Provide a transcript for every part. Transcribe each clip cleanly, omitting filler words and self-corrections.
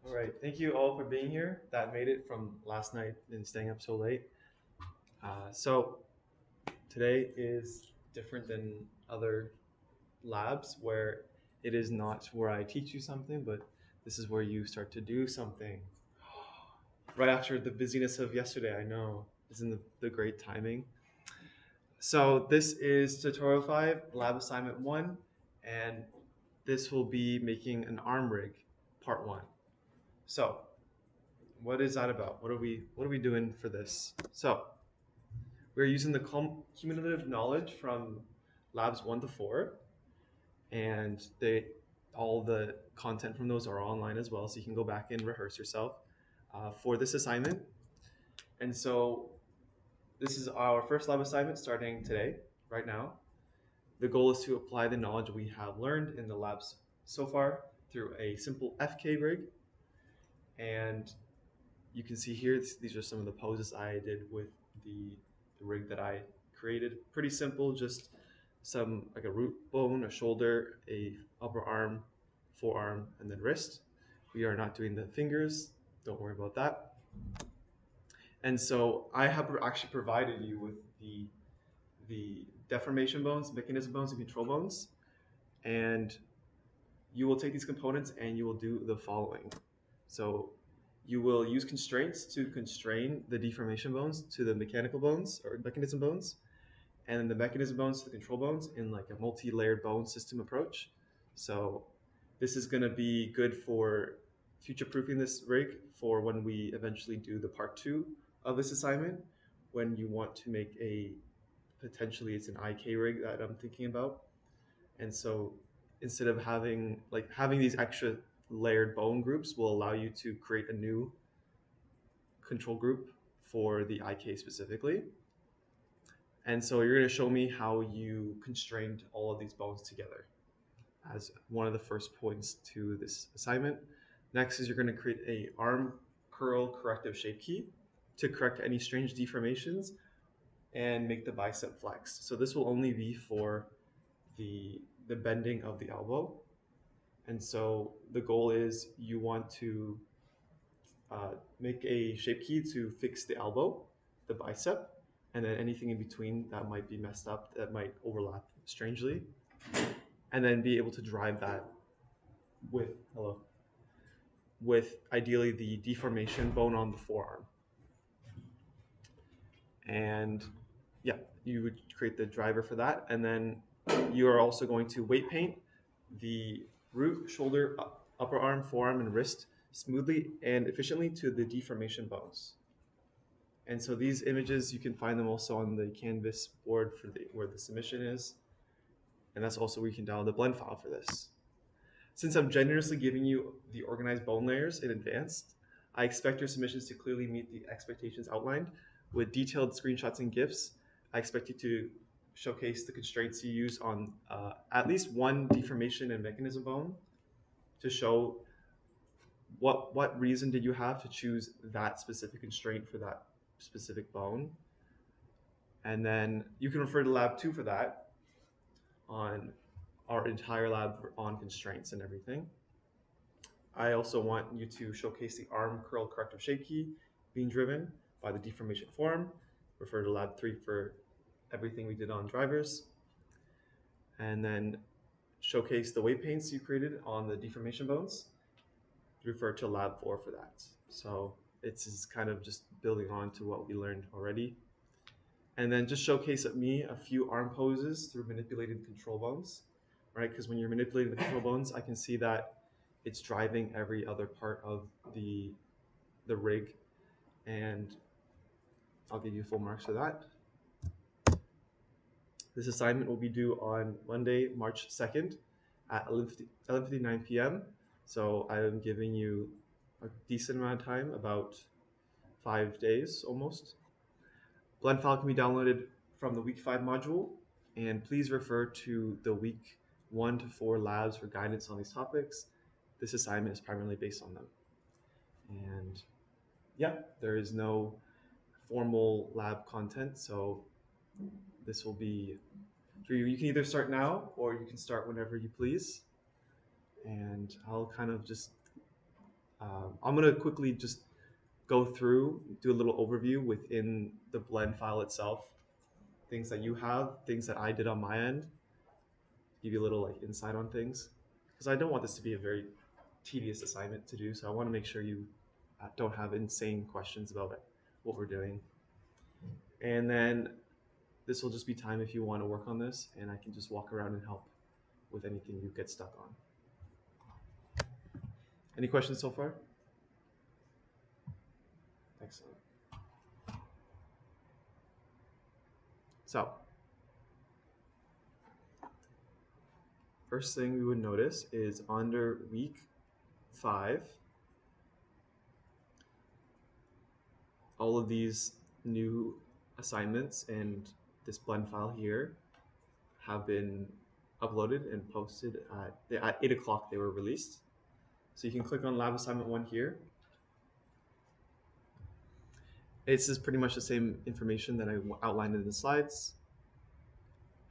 All right, thank you all for being here. That made it from last night and staying up so late. So today is different than other labs where it is not where I teach you something, but this is where you start to do something. Right after the busyness of yesterday, I know. Isn't the great timing? So this is tutorial 5, lab assignment 1, and this will be making an arm rig, part 1. So what is that about? What are we doing for this? So we're using the cumulative knowledge from labs 1 to 4, and all the content from those are online as well, so you can go back and rehearse yourself for this assignment. And so this is our first lab assignment starting today, right now. The goal is to apply the knowledge we have learned in the labs so far through a simple FK rig. And you can see here, these are some of the poses I did with the rig that I created. Pretty simple, just some like a root bone, a shoulder, a upper arm, forearm, and then wrist. We are not doing the fingers, don't worry about that. And so I have actually provided you with the deformation bones, mechanism bones, and control bones. And you will take these components and you will do the following. So you will use constraints to constrain the deformation bones to the mechanical bones or mechanism bones, and then the mechanism bones to the control bones in like a multi-layered bone system approach. So this is going to be good for future-proofing this rig for when we eventually do the part 2 of this assignment, when you want to make a, potentially it's an IK rig that I'm thinking about. And so instead of having these extra layered bone groups will allow you to create a new control group for the IK specifically. And so you're going to show me how you constrained all of these bones together as one of the first points to this assignment. Next is you're going to create a arm curl corrective shape key to correct any strange deformations and make the bicep flex. So this will only be for the bending of the elbow. And so the goal is you want to make a shape key to fix the elbow, the bicep, and then anything in between that might be messed up, that might overlap strangely, and then be able to drive that with ideally the deformation bone on the forearm. And yeah, you would create the driver for that, and then you are also going to weight paint the root, shoulder, upper arm, forearm, and wrist smoothly and efficiently to the deformation bones. And so these images, you can find them also on the Canvas board for where the submission is. And that's also where you can download the blend file for this. Since I'm generously giving you the organized bone layers in advance, I expect your submissions to clearly meet the expectations outlined. With detailed screenshots and GIFs, I expect you to showcase the constraints you use on at least one deformation and mechanism bone to show what reason did you have to choose that specific constraint for that specific bone. And then you can refer to lab 2 for that on our entire lab on constraints and everything. I also want you to showcase the arm curl corrective shape key being driven by the deformation form. Refer to lab 3 for everything we did on drivers. And then showcase the weight paints you created on the deformation bones. Refer to lab 4 for that. So it's kind of just building on to what we learned already. And then just showcase at me a few arm poses through manipulating control bones, right? Because when you're manipulating the control bones, I can see that it's driving every other part of the rig, and I'll give you full marks for that. This assignment will be due on Monday, March 2nd at 11:59 p.m. So I'm giving you a decent amount of time, about 5 days almost. Blend file can be downloaded from the week 5 module, and please refer to the week 1 to 4 labs for guidance on these topics. This assignment is primarily based on them. And yeah, there is no formal lab content, so this will be for you. You can either start now or you can start whenever you please. And I'll kind of just I'm going to quickly just go through, do a little overview within the blend file itself, things that you have, things that I did on my end, give you a little like insight on things, because I don't want this to be a very tedious assignment to do. So I want to make sure you don't have insane questions about it, what we're doing. And then this will just be time if you want to work on this, and I can just walk around and help with anything you get stuck on. Any questions so far? Excellent. So, first thing we would notice is under week 5, all of these new assignments and this blend file here have been uploaded and posted at 8 o'clock they were released. So you can click on lab assignment 1 here. This is pretty much the same information that I outlined in the slides,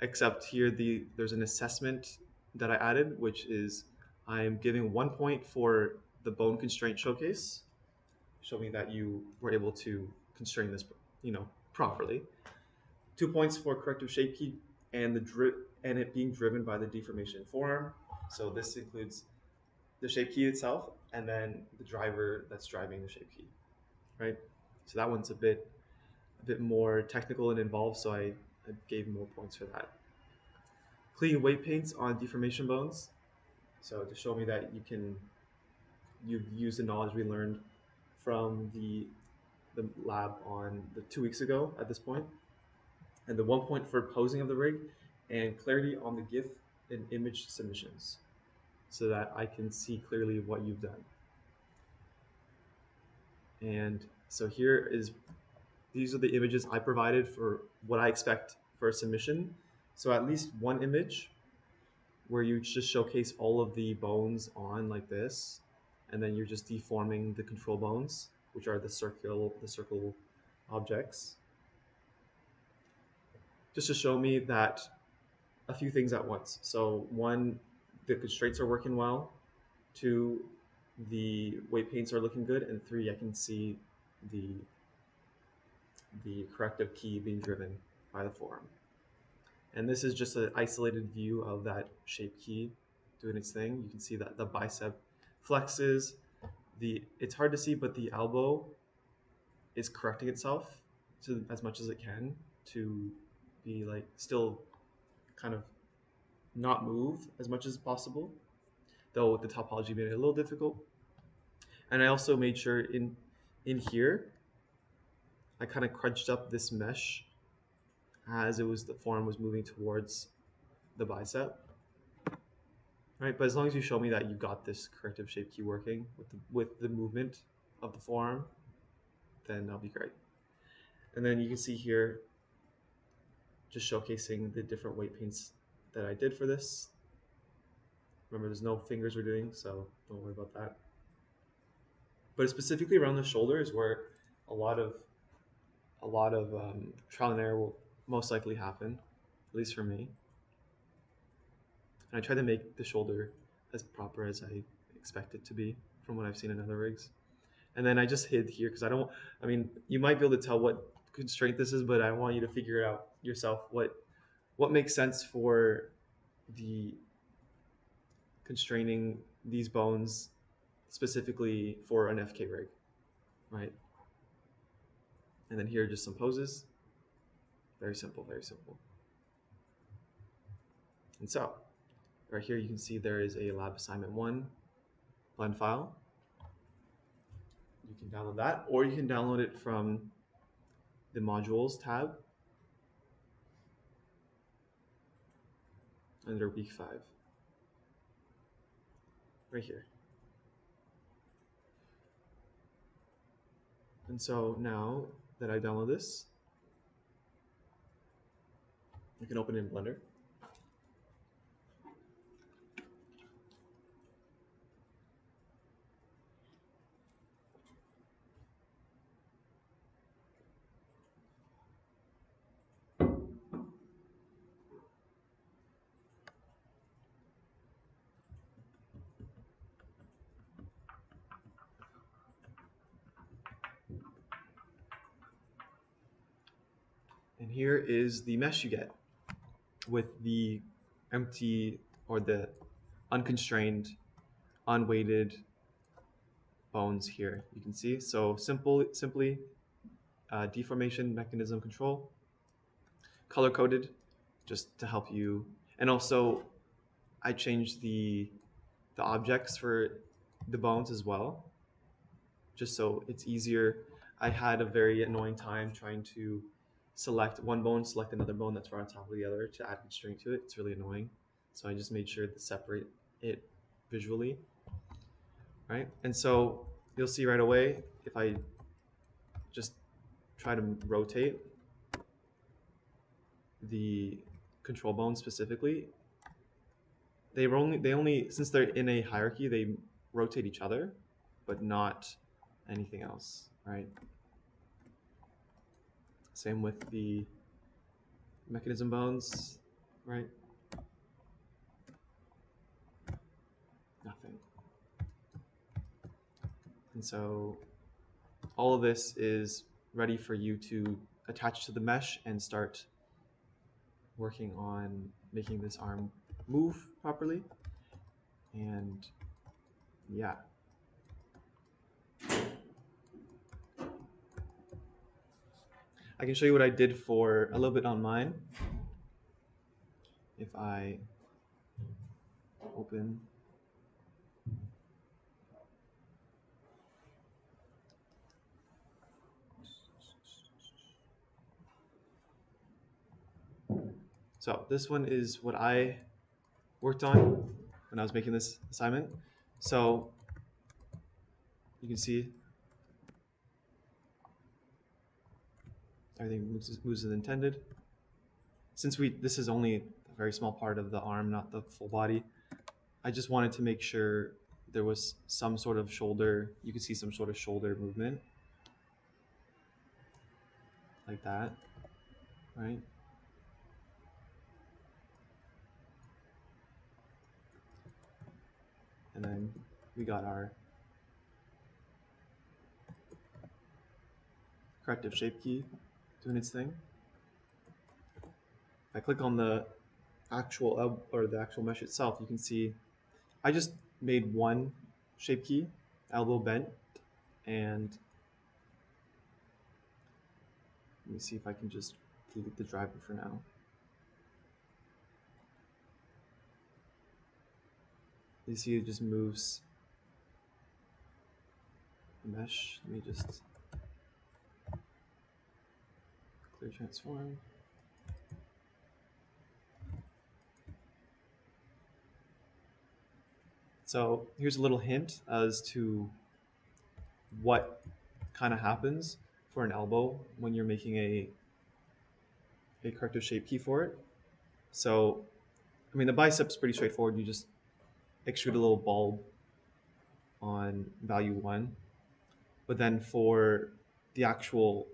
except here there's an assessment that I added, which is I'm giving 1 point for the bone constraint showcase, showing that you were able to constrain this, properly. 2 points for corrective shape key and it being driven by the deformation forearm. So this includes the shape key itself and then the driver that's driving the shape key, right? So that one's a bit more technical and involved, so I gave more points for that. Clean weight paints on deformation bones. So to show me that you've used the knowledge we learned from the lab on the 2 weeks ago at this point. And the 1 point for posing of the rig and clarity on the GIF and image submissions so that I can see clearly what you've done. And so these are the images I provided for what I expect for a submission. So at least one image where you just showcase all of the bones on like this, and then you're just deforming the control bones, which are the circle objects, just to show me that a few things at once. So 1, the constraints are working well. 2, the weight paints are looking good, and 3, I can see the corrective key being driven by the forearm. And this is just an isolated view of that shape key doing its thing. You can see that the bicep flexes. It's hard to see, but the elbow is correcting itself as much as it can to be like still kind of not move as much as possible, though with the topology made it a little difficult. And I also made sure in here, I kind of crunched up this mesh as the forearm was moving towards the bicep. Right, but as long as you show me that you got this corrective shape key working with the movement of the forearm, then that'll be great. And then you can see here, just showcasing the different weight paints that I did for this. Remember, there's no fingers we're doing, so don't worry about that. But specifically around the shoulder is where a lot of trial and error will most likely happen, at least for me. And I try to make the shoulder as proper as I expect it to be from what I've seen in other rigs. And then I just hid here because you might be able to tell what constraint this is, but I want you to figure it out yourself. What makes sense for the constraining these bones specifically for an FK rig, right? And then here are just some poses. Very simple, very simple. And so, right here you can see there is a lab assignment 1 blend file. You can download that, or you can download it from the modules tab under week 5, right here. And so now that I download this, I can open it in Blender. here is the mesh you get with the empty or the unconstrained, unweighted bones here. You can see, so simply deformation mechanism control, color coded, just to help you. And also, I changed the objects for the bones as well, just so it's easier. I had a very annoying time trying to select one bone, select another bone that's right on top of the other to add constraint to it. It's really annoying. So I just made sure to separate it visually, right? And so you'll see right away, if I just try to rotate the control bone specifically, they only since they're in a hierarchy, they rotate each other, but not anything else, right? Same with the mechanism bones, right? Nothing. And so all of this is ready for you to attach to the mesh and start working on making this arm move properly. And yeah. I can show you what I did for a little bit on mine. If I open so this one is what I worked on when I was making this assignment. So you can see everything moves as intended. Since this is only a very small part of the arm, not the full body, I just wanted to make sure there was some sort of shoulder, you could see some sort of shoulder movement, like that, right? And then we got our corrective shape key doing its thing. If I click on the actual mesh itself, you can see I just made one shape key, elbow bent, and let me see if I can just delete the driver for now. You see it just moves the mesh. Let me just clear transform. So here's a little hint as to what kind of happens for an elbow when you're making a corrective shape key for it. So, I mean, the bicep's pretty straightforward. You just extrude a little bulb on value 1. But then for the actual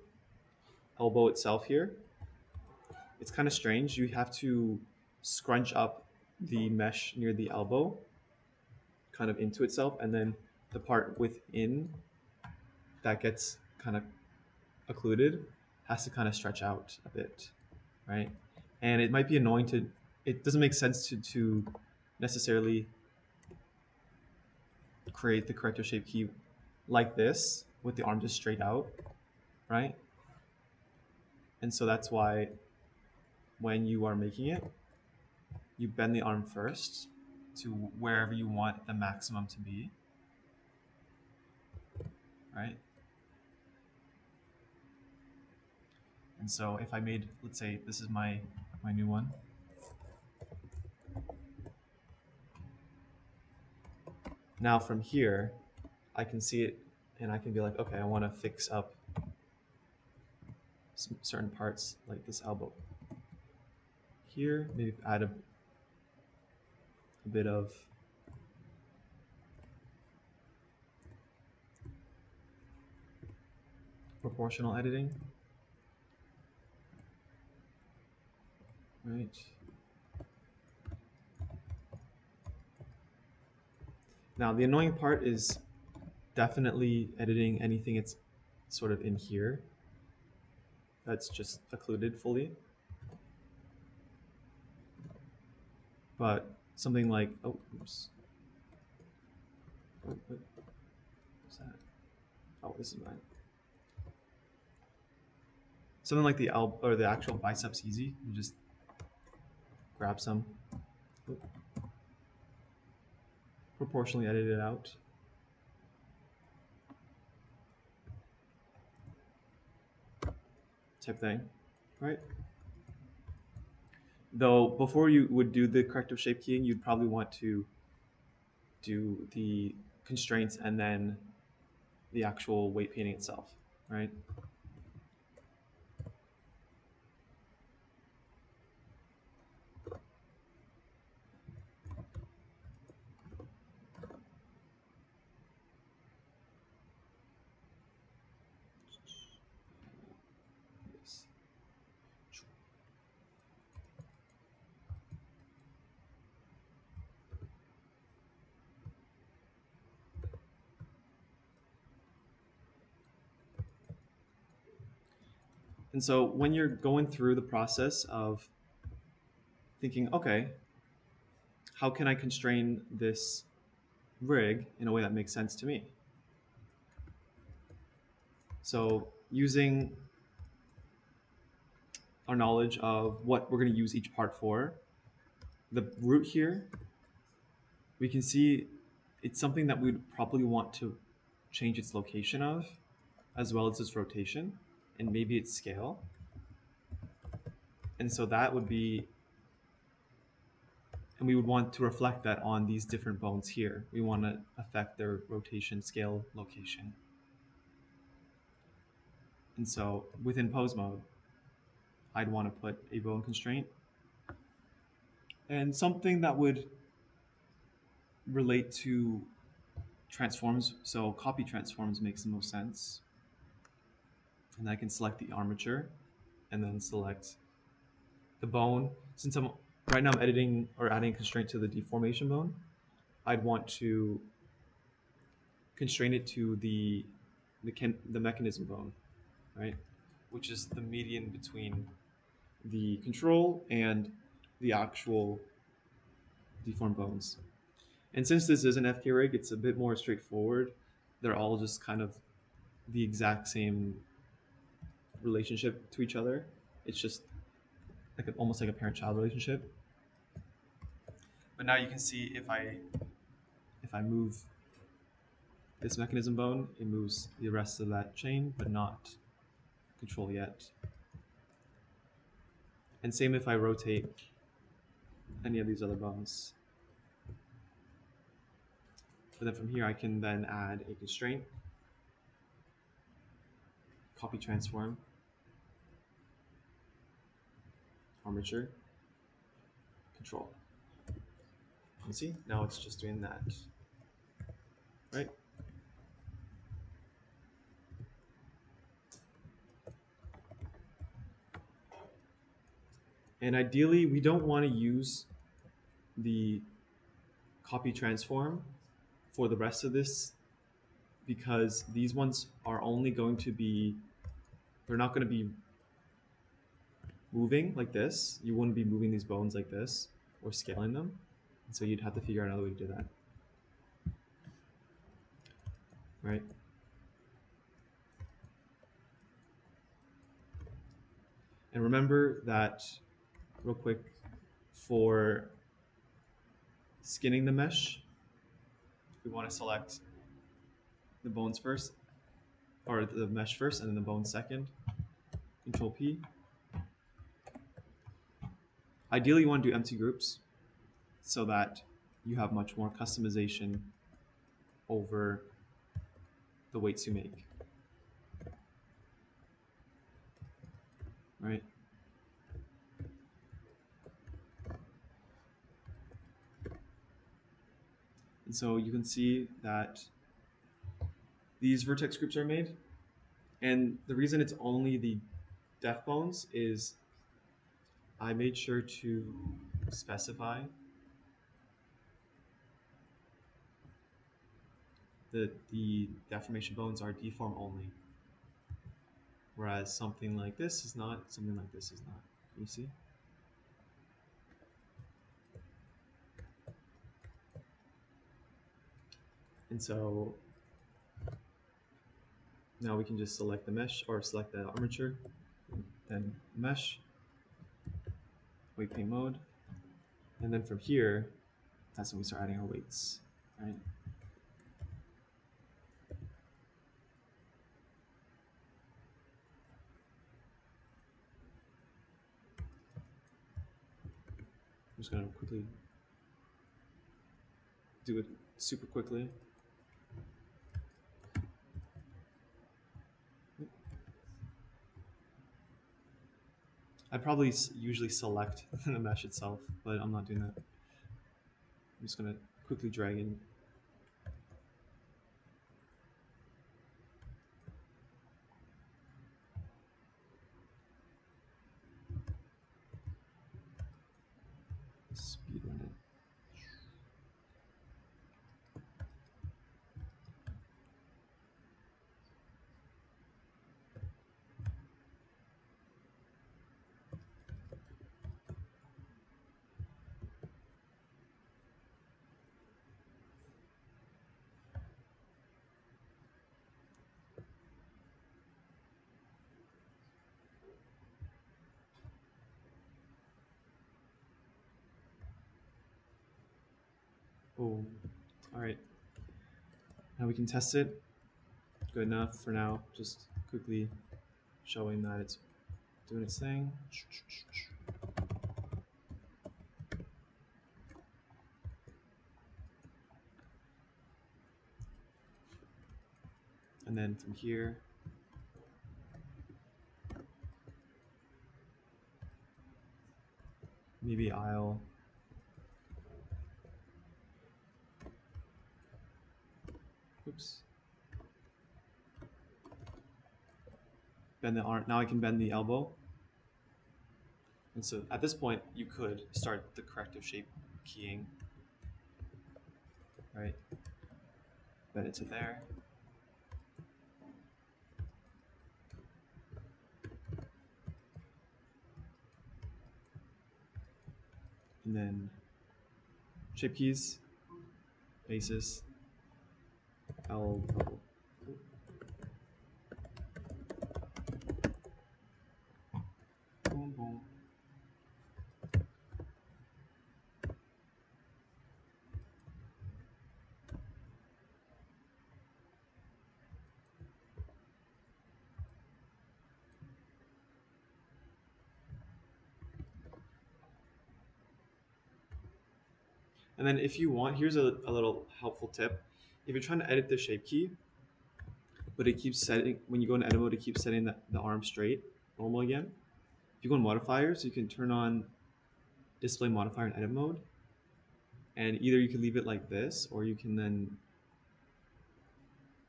elbow itself here, it's kind of strange. You have to scrunch up the mesh near the elbow kind of into itself, and then the part within that gets kind of occluded has to kind of stretch out a bit, right? And it might be annoying to, it doesn't make sense to necessarily create the corrective shape key like this with the arm just straight out, right? And so that's why when you are making it, you bend the arm first to wherever you want the maximum to be, right? And so if I made, let's say this is my new one. Now from here, I can see it and I can be like, okay, I want to fix up some certain parts like this elbow. Here, maybe add a bit of proportional editing, right? Now the annoying part is definitely editing anything it's sort of in here. that's just occluded fully. But something like, oh, oops. What's that? Oh, this is mine. Something like the actual biceps easy. You just grab some, proportionally edit it out. Type thing, right? Though before you would do the corrective shape keying, you'd probably want to do the constraints and then the actual weight painting itself, right? And so when you're going through the process of thinking, okay, how can I constrain this rig in a way that makes sense to me? So using our knowledge of what we're going to use each part for, the root here, we can see it's something that we'd probably want to change its location of, as well as its rotation, and maybe its scale. And so that would be, and we would want to reflect that on these different bones here. We want to affect their rotation, scale, location. And so within pose mode, I'd want to put a bone constraint and something that would relate to transforms. So copy transforms makes the most sense. And I can select the armature and then select the bone. Since right now I'm editing or adding a constraint to the deformation bone, I'd want to constrain it to the mechanism bone, right? Which is the median between the control and the actual deformed bones. And since this is an FK rig, it's a bit more straightforward. They're all just kind of the exact same relationship to each other. It's just like almost like a parent-child relationship. But now you can see if I move this mechanism bone, it moves the rest of that chain, but not control yet. And same if I rotate any of these other bones. But then from here, I can then add a constraint, copy transform, armature, control. You see, now it's just doing that, right? And ideally, we don't want to use the copy transform for the rest of this because these ones are only going to be, they're not going to be moving like this. You wouldn't be moving these bones like this or scaling them. And so you'd have to figure out another way to do that, right? And remember that, real quick, for skinning the mesh, we want to select the bones first, or the mesh first, and then the bones second. Control P. Ideally, you want to do empty groups so that you have much more customization over the weights you make, right? And so you can see that these vertex groups are made. And the reason it's only the def bones is I made sure to specify that the deformation bones are deform only, whereas something like this is not, something like this is not. You see? And so now we can just select the mesh or select the armature, then mesh, weight paint mode, and then from here, that's when we start adding our weights, right? I'm just gonna quickly do it super quickly. I probably usually select the mesh itself, but I'm not doing that. I'm just gonna quickly drag in. Speed run it. Oh, all right. Now we can test it. Good enough for now. Just quickly showing that it's doing its thing. And then from here, maybe I'll oops. Bend the arm. Now I can bend the elbow. And so at this point, you could start the corrective shape keying, right? Bend it to there. And then shape keys, basis, elbow. Boom, boom. And then if you want, here's a little helpful tip. If you're trying to edit the shape key, but it keeps setting, when you go into edit mode, it keeps setting the arm straight, normal again. If you go in modifiers, you can turn on display modifier in edit mode. And either you can leave it like this, or you can then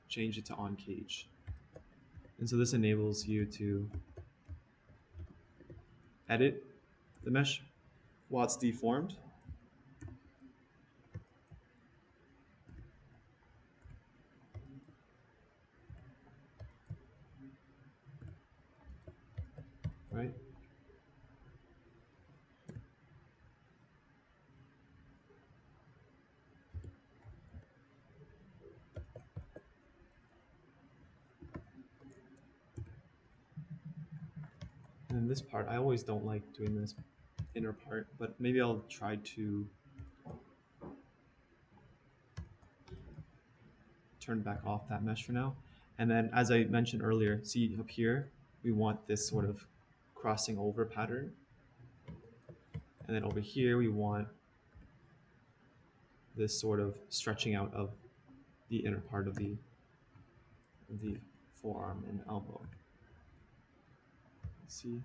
change it to on cage. And so this enables you to edit the mesh while it's deformed. Right? And then this part, I always don't like doing this inner part, but maybe I'll try to turn back off that mesh for now. And then as I mentioned earlier, see up here, we want this sort of crossing over pattern. And then over here, we want this sort of stretching out of the inner part of the forearm and elbow. See?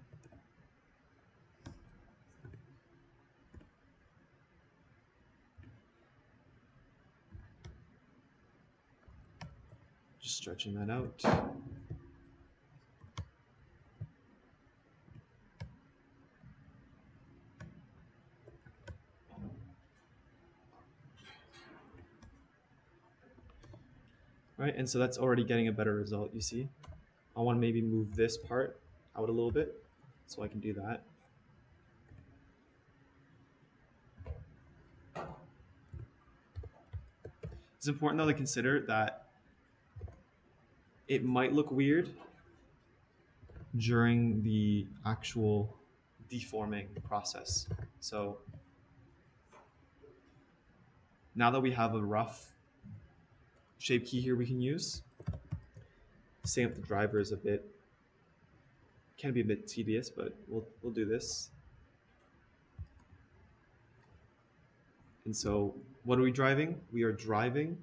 Just stretching that out. Right, and so that's already getting a better result, you see, I want to maybe move this part out a little bit, so I can do that. It's important though to consider that it might look weird during the actual deforming process. So now that we have a rough shape key here we can use, setting up the driver is can be a bit tedious, but we'll do this. And so what are we driving? We are driving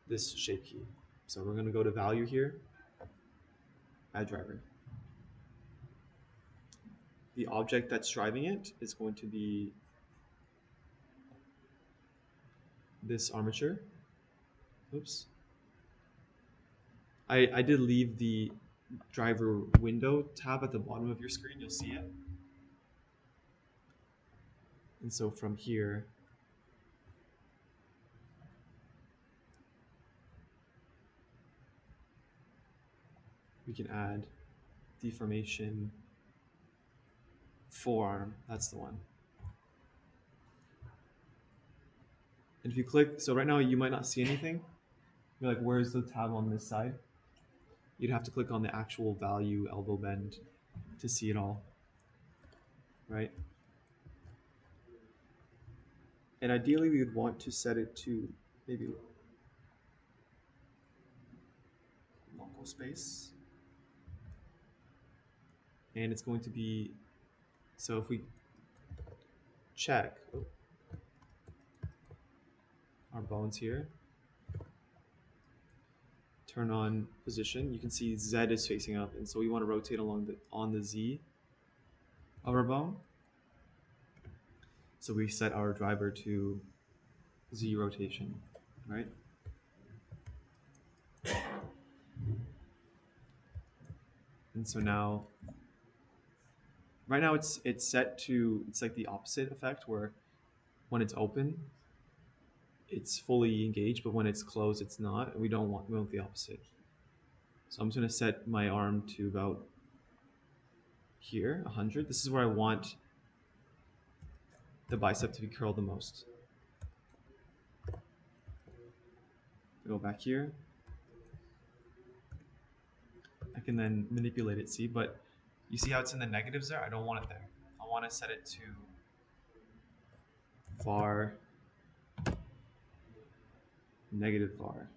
this shape key. So we're going to go to value here, add driver. The object that's driving it is going to be this armature. Oops. I did leave the driver window tab at the bottom of your screen. You'll see it. And so from here, we can add deformation forearm. That's the one. And if you click, so right now you might not see anything. You're like, where's the tab on this side? You'd have to click on the actual value elbow bend to see it all, right? And ideally we would want to set it to maybe local space. And it's going to be, so if we check our bones here, turn on position, you can see Z is facing up, and so we want to rotate along on the Z of our bone. So we set our driver to Z rotation, right? And so now, right now it's set to, it's like the opposite effect where when it's open, it's fully engaged, but when it's closed, it's not. We want the opposite. So I'm just going to set my arm to about here, 100. This is where I want the bicep to be curled the most. Go back here. I can then manipulate it, see, but you see how it's in the negatives there? I don't want it there. I want to set it to var negative var.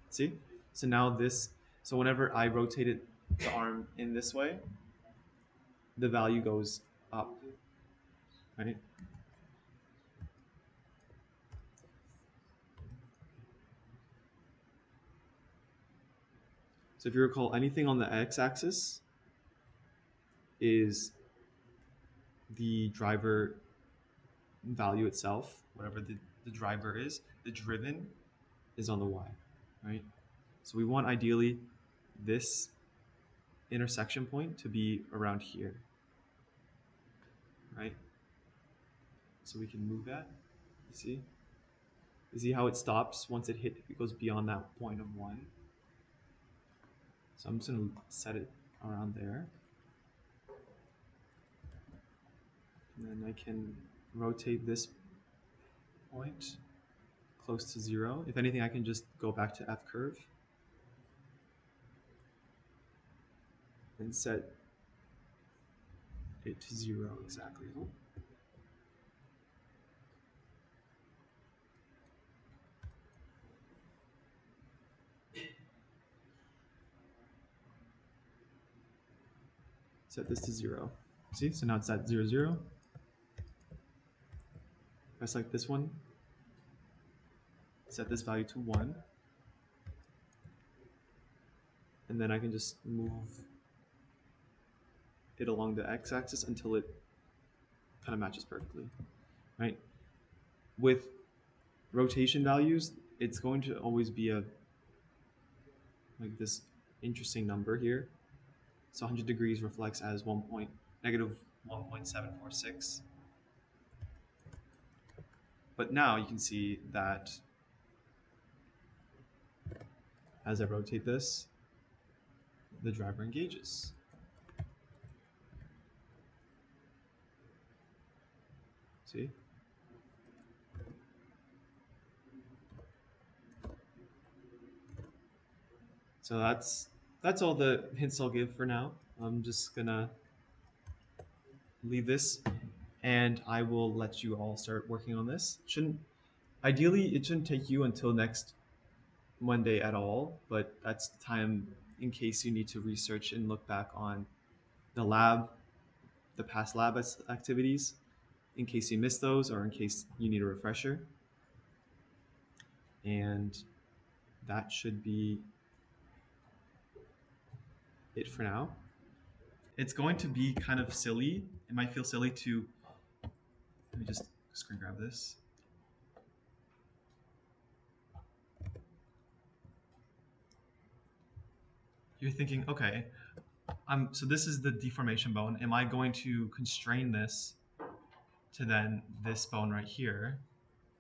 See? So now this, so whenever I rotated the arm in this way, the value goes up, right? So if you recall, anything on the x-axis is the driver value itself, whatever the driver is. The driven is on the y, right? So we want ideally this intersection point to be around here, right? So we can move that, you see? You see how it stops once it goes beyond that point of 1. So I'm just going to set it around there. And then I can rotate this point close to 0. If anything, I can just go back to F curve and set it to 0 exactly. Set this to 0. See, so now it's at 0, 0. If I select this one, set this value to 1, and then I can just move it along the x-axis until it kind of matches perfectly, right? With rotation values, it's going to always be like this interesting number here. So 100 degrees reflects as negative 1.746. But now you can see that as I rotate this, the driver engages. See? So that's all the hints I'll give for now. I'm just gonna leave this, and I will let you all start working on this. Ideally it shouldn't take you until next Monday at all, but that's the time in case you need to research and look back on the lab, the past lab activities, in case you missed those or in case you need a refresher. And that should be it for now. It's going to be kind of silly. It might feel silly to, let me just screen grab this. You're thinking, okay, so this is the deformation bone. Am I going to constrain this to then this bone right here,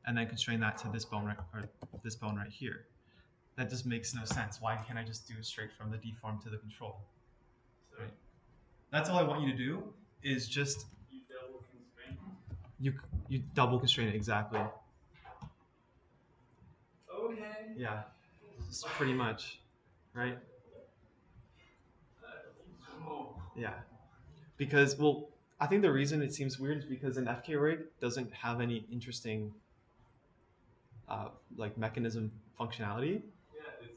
and then constrain that to this bone right here? That just makes no sense. Why can't I just do it straight from the deform to the control? Right? That's all I want you to do is just You double constrain. You double constrain it, exactly. Okay. Yeah, it's pretty much, right? Yeah, because well, I think the reason it seems weird is because an FK rig doesn't have any interesting like mechanism functionality. Yeah,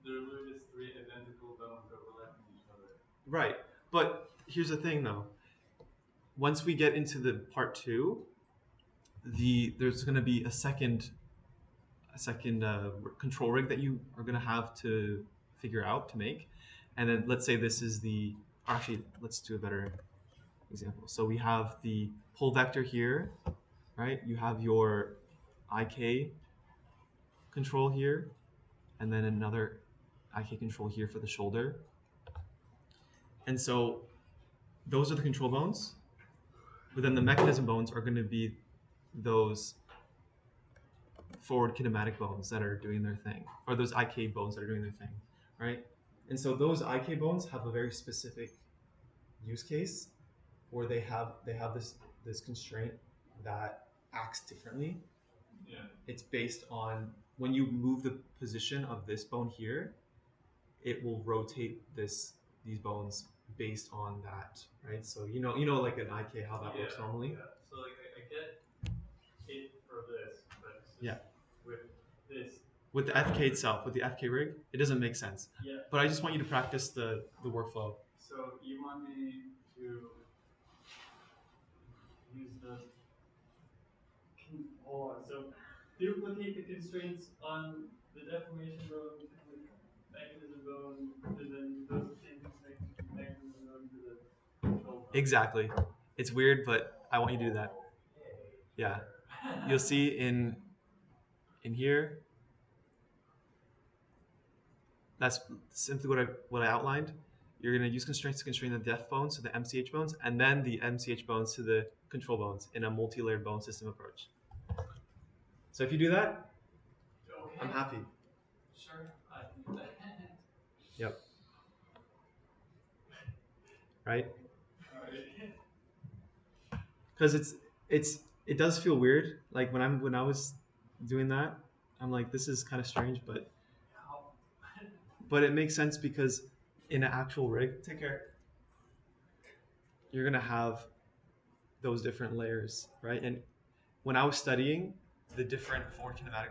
there are literally just three identical bones overlapping each other. Right, but here's the thing though. Once we get into the part two, there's going to be a second control rig that you are going to have to figure out to make, and then let's say this is the, or actually let's do a better example. So we have the pull vector here, right? You have your IK control here, and then another IK control here for the shoulder. And so those are the control bones, but then the mechanism bones are going to be those forward kinematic bones that are doing their thing, or those IK bones that are doing their thing, right? And so those IK bones have a very specific use case where they have this constraint that acts differently. Yeah. It's based on when you move the position of this bone here, it will rotate these bones based on that, right? So you know like an IK how that works normally. Yeah. So like I get it for this, but it's just Yeah. with this. With the FK itself, with the FK rig, it doesn't make sense. Yeah. But I just want you to practice the workflow. So you want me to use the so duplicate the constraints on the deformation bone to the mechanism bone, and then those same constraints from the mechanism bone to the control bone. Exactly. It's weird, but I want you to do that. Yeah. You'll see in here. That's simply what I outlined. You're going to use constraints to constrain the def bones to the MCH bones, and then the MCH bones to the control bones in a multi-layered bone system approach. So if you do that, Okay. I'm happy. Sure, I can do that. Yep. Right? Alright. Because it does feel weird. Like when I was doing that, I'm like, this is kind of strange, but it makes sense because in an actual rig, take care. You're gonna have those different layers, right? And when I was studying the different forward kinematic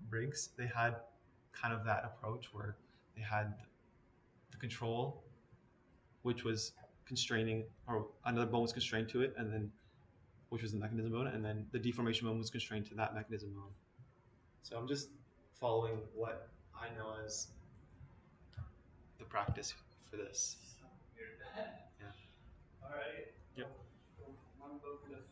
rigs, they had kind of that approach where they had the control, which was constraining, or another bone was constrained to it, and then which was the mechanism bone, and then the deformation bone was constrained to that mechanism bone. So I'm just following what I know as the practice for this. Yeah. All right. Yep. One focus